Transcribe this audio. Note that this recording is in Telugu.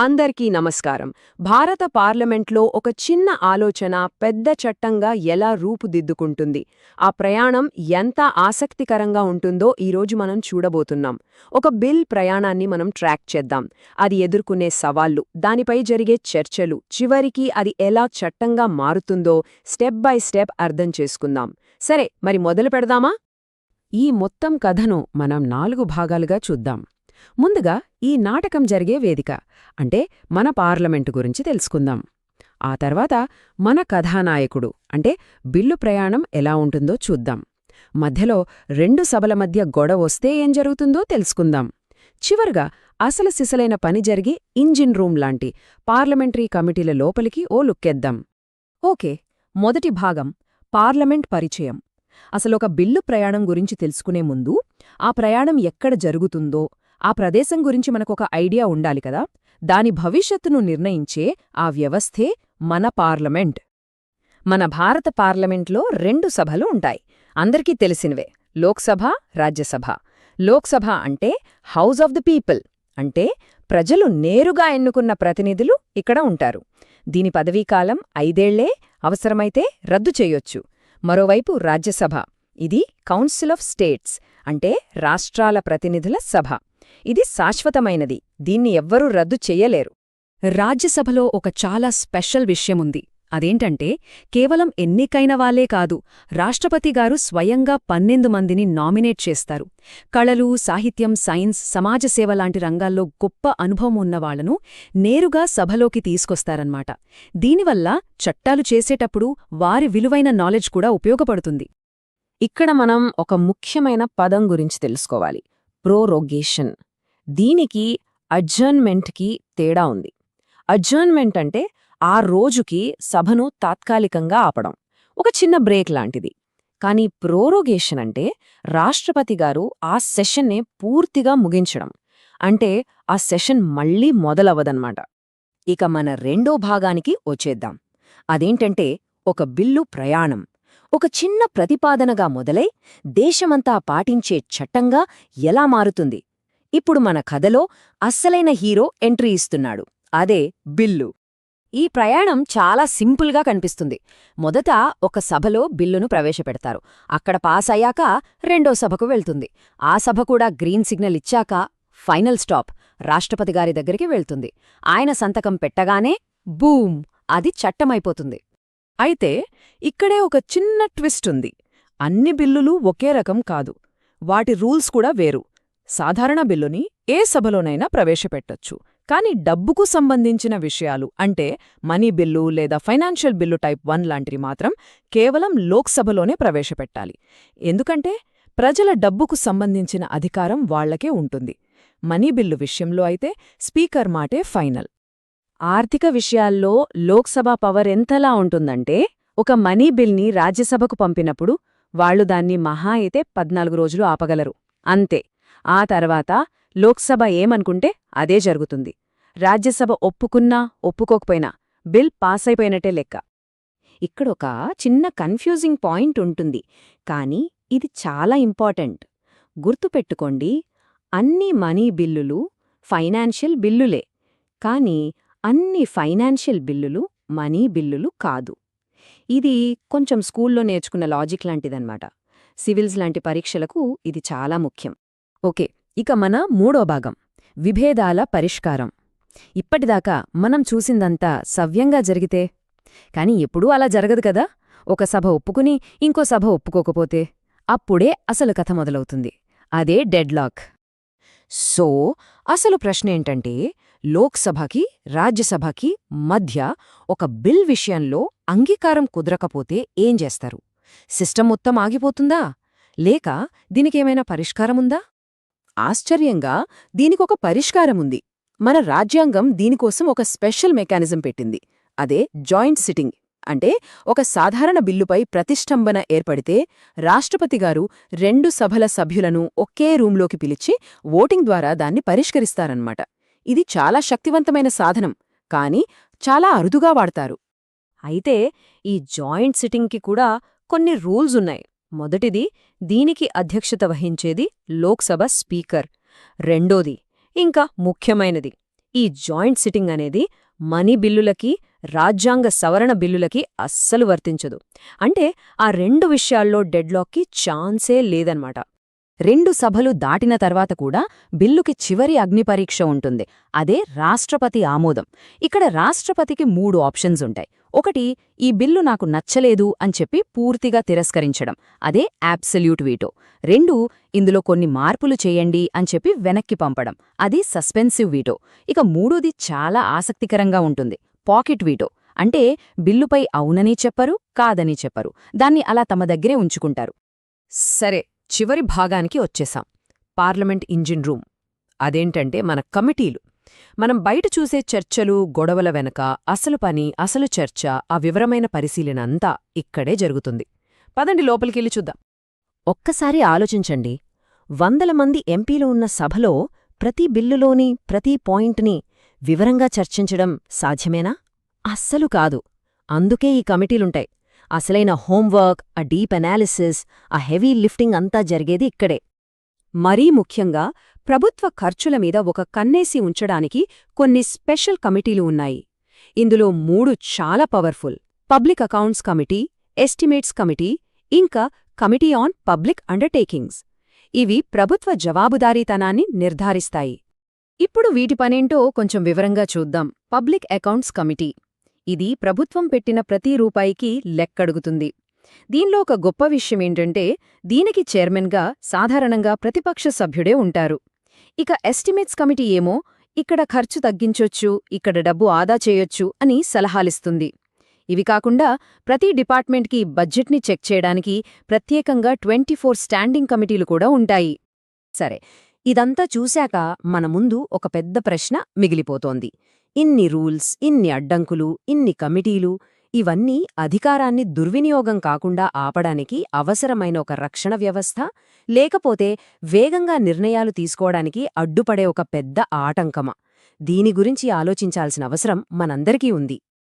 అందరికీ నమస్కారం. భారత పార్లమెంట్లో ఒక చిన్న ఆలోచన పెద్ద చట్టంగా ఎలా రూపుదిద్దుకుంటుంది, ఆ ప్రయాణం ఎంత ఆసక్తికరంగా ఉంటుందో ఈరోజు మనం చూడబోతున్నాం. ఒక బిల్ ప్రయాణాన్ని మనం ట్రాక్ చేద్దాం. అది ఎదుర్కొనే సవాళ్లు, దానిపై జరిగే చర్చలు, చివరికి అది ఎలా చట్టంగా మారుతుందో స్టెప్ బై స్టెప్ అర్థం చేసుకుందాం. సరే, మరి మొదలు పెడదామా? ఈ మొత్తం కథను మనం 4 భాగాలుగా చూద్దాం. ముందుగా ఈ నాటకం జరిగే వేదిక అంటే మన పార్లమెంటు గురించి తెలుసుకుందాం. ఆ తర్వాత మన కథానాయకుడు అంటే బిల్లు ప్రయాణం ఎలా ఉంటుందో చూద్దాం. మధ్యలో 2 సభల మధ్య గొడవొస్తే ఏం జరుగుతుందో తెలుసుకుందాం. చివరగా అసలు సిసలైన పని జరిగి ఇంజిన్ రూమ్ లాంటి పార్లమెంటరీ కమిటీల లోపలికి ఓ లుక్కేద్దాం. ఓకే, మొదటి భాగం పార్లమెంట్ పరిచయం. అసలొక బిల్లు ప్రయాణం గురించి తెలుసుకునే ముందు ఆ ప్రయాణం ఎక్కడ జరుగుతుందో ఆ ప్రదేశం గురించి మనకొక ఐడియా ఉండాలి కదా. దాని భవిష్యత్తును నిర్ణయించే ఆ వ్యవస్థే మన పార్లమెంట్. మన భారత పార్లమెంట్లో 2 సభలు ఉంటాయి, అందరికీ తెలిసినవే, లోక్సభ, రాజ్యసభ. లోక్సభ అంటే హౌస్ ఆఫ్ ది పీపుల్, అంటే ప్రజలు నేరుగా ఎన్నుకున్న ప్రతినిధులు ఇక్కడ ఉంటారు. దీని పదవీకాలం 5 ఏళ్లే, అవసరమైతే రద్దు చేయొచ్చు. మరోవైపు రాజ్యసభ, ఇది కౌన్సిల్ ఆఫ్ స్టేట్స్, అంటే రాష్ట్రాల ప్రతినిధుల సభ. ఇది శాశ్వతమైనది, దీన్ని ఎవ్వరూ రద్దు చెయ్యలేరు. రాజ్యసభలో ఒక చాలా స్పెషల్ విషయముంది. అదేంటంటే కేవలం ఎన్నికైన వాళ్లే కాదు, రాష్ట్రపతిగారు స్వయంగా 12 మందిని నామినేట్ చేస్తారు. కళలు, సాహిత్యం, సైన్స్, సమాజసేవ లాంటి రంగాల్లో గొప్ప అనుభవం ఉన్నవాళ్లను నేరుగా సభలోకి తీసుకొస్తారన్నమాట. దీనివల్ల చట్టాలు చేసేటప్పుడు వారి విలువైన నాలెడ్జ్ కూడా ఉపయోగపడుతుంది. ఇక్కడ మనం ఒక ముఖ్యమైన పదం గురించి తెలుసుకోవాలి, ప్రోరోగేషన్. దీనికి అడ్జర్న్మెంట్కి తేడా ఉంది. అడ్జర్న్మెంట్ అంటే ఆ రోజుకి సభను తాత్కాలికంగా ఆపడం, ఒక చిన్న బ్రేక్ లాంటిది. కానీ ప్రోరోగేషన్ అంటే రాష్ట్రపతిగారు ఆ సెషన్నే పూర్తిగా ముగించడం, అంటే ఆ సెషన్ మళ్లీ మొదలవదన్నమాట. ఇక మన రెండో భాగానికి వచ్చేద్దాం. అదేంటంటే ఒక బిల్లు ప్రయాణం. ఒక చిన్న ప్రతిపాదనగా మొదలై దేశమంతా పాటించే చట్టంగా ఎలా మారుతుంది. ఇప్పుడు మన కథలో అస్సలైన హీరో ఎంట్రీ ఇస్తున్నాడు, అదే బిల్లు. ఈ ప్రయాణం చాలా సింపుల్గా కనిపిస్తుంది. మొదట ఒక సభలో బిల్లును ప్రవేశపెడతారు. అక్కడ పాస్ అయ్యాక రెండో సభకు వెళ్తుంది. ఆ సభ కూడా గ్రీన్ సిగ్నల్ ఇచ్చాక ఫైనల్ స్టాప్ రాష్ట్రపతిగారి దగ్గరికి వెళ్తుంది. ఆయన సంతకం పెట్టగానే బూమ్, అది చట్టమైపోతుంది. అయితే ఇక్కడే ఒక చిన్న ట్విస్ట్ ఉంది. అన్ని బిల్లులు ఒకే రకం కాదు, వాటి రూల్స్ కూడా వేరు. సాధారణ బిల్లుని ఏ సభలోనైనా ప్రవేశపెట్టొచ్చు, కానీ డబ్బుకు సంబంధించిన విషయాలు అంటే మనీ బిల్లు లేదా ఫైనాన్షియల్ బిల్లు టైప్ 1 లాంటివి మాత్రం కేవలం లోక్సభలోనే ప్రవేశపెట్టాలి. ఎందుకంటే ప్రజల డబ్బుకు సంబంధించిన అధికారం వాళ్లకే ఉంటుంది. మనీ బిల్లు విషయంలో అయితే స్పీకర్ మాటే ఫైనల్. ఆర్థిక విషయాల్లో లోక్సభ పవర్ ఎంతలా ఉంటుందంటే, ఒక మనీ బిల్ని రాజ్యసభకు పంపినప్పుడు వాళ్లు దాన్ని మహా అయితే 14 రోజులు ఆపగలరు, అంతే. ఆ తర్వాత లోక్సభ ఏమనుకుంటే అదే జరుగుతుంది. రాజ్యసభ ఒప్పుకున్నా ఒప్పుకోకపోయినా బిల్ పాస్ అయిపోయినట్టే లెక్క. ఇక్కడొక చిన్న కన్ఫ్యూజింగ్ పాయింట్ ఉంటుంది, కానీ ఇది చాలా ఇంపార్టెంట్. గుర్తుపెట్టుకోండి, అన్ని మనీ బిల్లులు ఫైనాన్షియల్ బిల్లులే, కానీ అన్ని ఫైనాన్షియల్ బిల్లులు మనీ బిల్లులు కాదు. ఇది కొంచెం స్కూల్లో నేర్చుకున్న లాజిక్ లాంటిదన్నమాట. సివిల్స్ లాంటి పరీక్షలకు ఇది చాలా ముఖ్యం. ఓకే, ఇక మన మూడో భాగం విభేదాల పరిష్కారం. ఇప్పటిదాకా మనం చూసిందంతా సవ్యంగా జరిగితే, కాని ఎప్పుడూ అలా జరగదు కదా. ఒక సభ ఒప్పుకుని ఇంకో సభ ఒప్పుకోకపోతే అప్పుడే అసలు కథ మొదలవుతుంది, అదే డెడ్లాక్. సో అసలు ప్రశ్నేంటంటే, లోక్సభకి రాజ్యసభకి మధ్య ఒక బిల్ విషయంలో అంగీకారం కుదరకపోతే ఏం చేస్తారు? సిస్టమ్ మొత్తం ఆగిపోతుందా, లేక దీనికేమైనా పరిష్కారముందా? ఆశ్చర్యంగా దీనికొక పరిష్కారముంది. మన రాజ్యాంగం దీనికోసం ఒక స్పెషల్ మెకానిజం పెట్టింది, అదే జాయింట్ సిట్టింగ్. అంటే ఒక సాధారణ బిల్లుపై ప్రతిష్టంభన ఏర్పడితే రాష్ట్రపతిగారు 2 సభల సభ్యులను ఒకే రూంలోకి పిలిచి ఓటింగ్ ద్వారా దాన్ని పరిష్కరిస్తారన్నమాట. ఇది చాలా శక్తివంతమైన సాధనం, కానీ చాలా అరుదుగా వాడతారు. అయితే ఈ జాయింట్ సిట్టింగ్కి కూడా కొన్ని రూల్స్ ఉన్నాయి. మొదటిది, దీనికి అధ్యక్షత వహించేది లోక్సభ స్పీకర్. రెండోది, ఇంకా ముఖ్యమైనది, ఈ జాయింట్ సిట్టింగ్ అనేది మనీ బిల్లులకి, రాజ్యాంగ సవరణ బిల్లులకి అస్సలు వర్తించదు. అంటే ఆ రెండు విషయాల్లో డెడ్లాక్కి ఛాన్సే లేదన్నమాట. రెండు సభలు దాటిన తర్వాత కూడా బిల్లుకి చివరి అగ్నిపరీక్ష ఉంటుంది. అదే రాష్ట్రపతి ఆమోదం. ఇక్కడ రాష్ట్రపతికి 3 ఆప్షన్స్ ఉంటాయి. ఒకటి, ఈ బిల్లు నాకు నచ్చలేదు అని చెప్పి పూర్తిగా తిరస్కరించడం, అదే అబ్సల్యూట్ వీటో. 2, ఇందులో కొన్ని మార్పులు చేయండి అని చెప్పి వెనక్కి పంపడం, అది సస్పెన్సివ్ వీటో. ఇక 3ది చాలా ఆసక్తికరంగా ఉంటుంది, పాకెట్ వీటో. అంటే బిల్లుపై అవునని చెప్పరు, కాదని చెప్పరు, దాన్ని అలా తమ దగ్గరే ఉంచుకుంటారు. సరే, చివరి భాగానికి వచ్చేసాం, పార్లమెంట్ ఇంజిన్ రూమ్. అదేంటంటే మన కమిటీలు. మనం బయట చూసే చర్చలు, గొడవల వెనక అసలు పని, అసలు చర్చ, ఆ వివరమైన పరిశీలన అంతా ఇక్కడే జరుగుతుంది. పదండి లోపలికెళ్ళి చూద్దాం. ఒక్కసారి ఆలోచించండి, 100 మంది ఎంపీలు ఉన్న సభలో ప్రతి బిల్లులోని ప్రతి పాయింట్ని వివరంగా చర్చించడం సాధ్యమేనా? అస్సలు కాదు. అందుకే ఈ కమిటీలుంటాయి. అసలైన హోంవర్క్, ఆ డీప్ అనాలిసిస్, ఆ హెవీ లిఫ్టింగ్ అంతా జరిగేది ఇక్కడే. మరీ ముఖ్యంగా ప్రభుత్వ ఖర్చుల మీద ఒక కన్నేసి ఉంచడానికి కొన్ని స్పెషల్ కమిటీలు ఉన్నాయి. ఇందులో 3 చాలా powerful: public accounts committee, estimates committee, ఇంకా కమిటీ ఆన్ పబ్లిక్ అండర్టేకింగ్స్. ఇవి ప్రభుత్వ జవాబుదారీతనాన్ని నిర్ధారిస్తాయి. ఇప్పుడు వీటి పనేంటో కొంచెం వివరంగా చూద్దాం. పబ్లిక్ అకౌంట్స్ కమిటీ, ఇది ప్రభుత్వం పెట్టిన ప్రతి రూపాయికి లెక్కడుగుతుంది. దీనిలో ఒక గొప్ప విషయమేంటంటే దీనికి చైర్మన్గా సాధారణంగా ప్రతిపక్ష సభ్యుడే ఉంటారు. ఇక ఎస్టిమేట్స్ కమిటీ ఏమో ఇక్కడ ఖర్చు తగ్గించొచ్చు, ఇక్కడ డబ్బు ఆదా చేయొచ్చు అని సలహాలిస్తుంది. ఇవి కాకుండా ప్రతి డిపార్ట్మెంట్కి బడ్జెట్ని చెక్ చేయడానికి ప్రత్యేకంగా 24 స్టాండింగ్ కమిటీలు కూడా ఉంటాయి. సరే, ఇదంతా చూశాక మన ముందు ఒక పెద్ద ప్రశ్న మిగిలిపోతోంది. ఇన్ని రూల్స్, ఇన్ని అడ్డంకులు, ఇన్ని కమిటీలు, ఇవన్నీ అధికారాన్ని దుర్వినియోగం కాకుండా ఆపడానికి అవసరమైన ఒక రక్షణ వ్యవస్థ, లేకపోతే వేగంగా నిర్ణయాలు తీసుకోవడానికి అడ్డుపడే ఒక పెద్ద ఆటంకమా? దీని గురించి ఆలోచించాల్సిన అవసరం మనందరికీ ఉంది.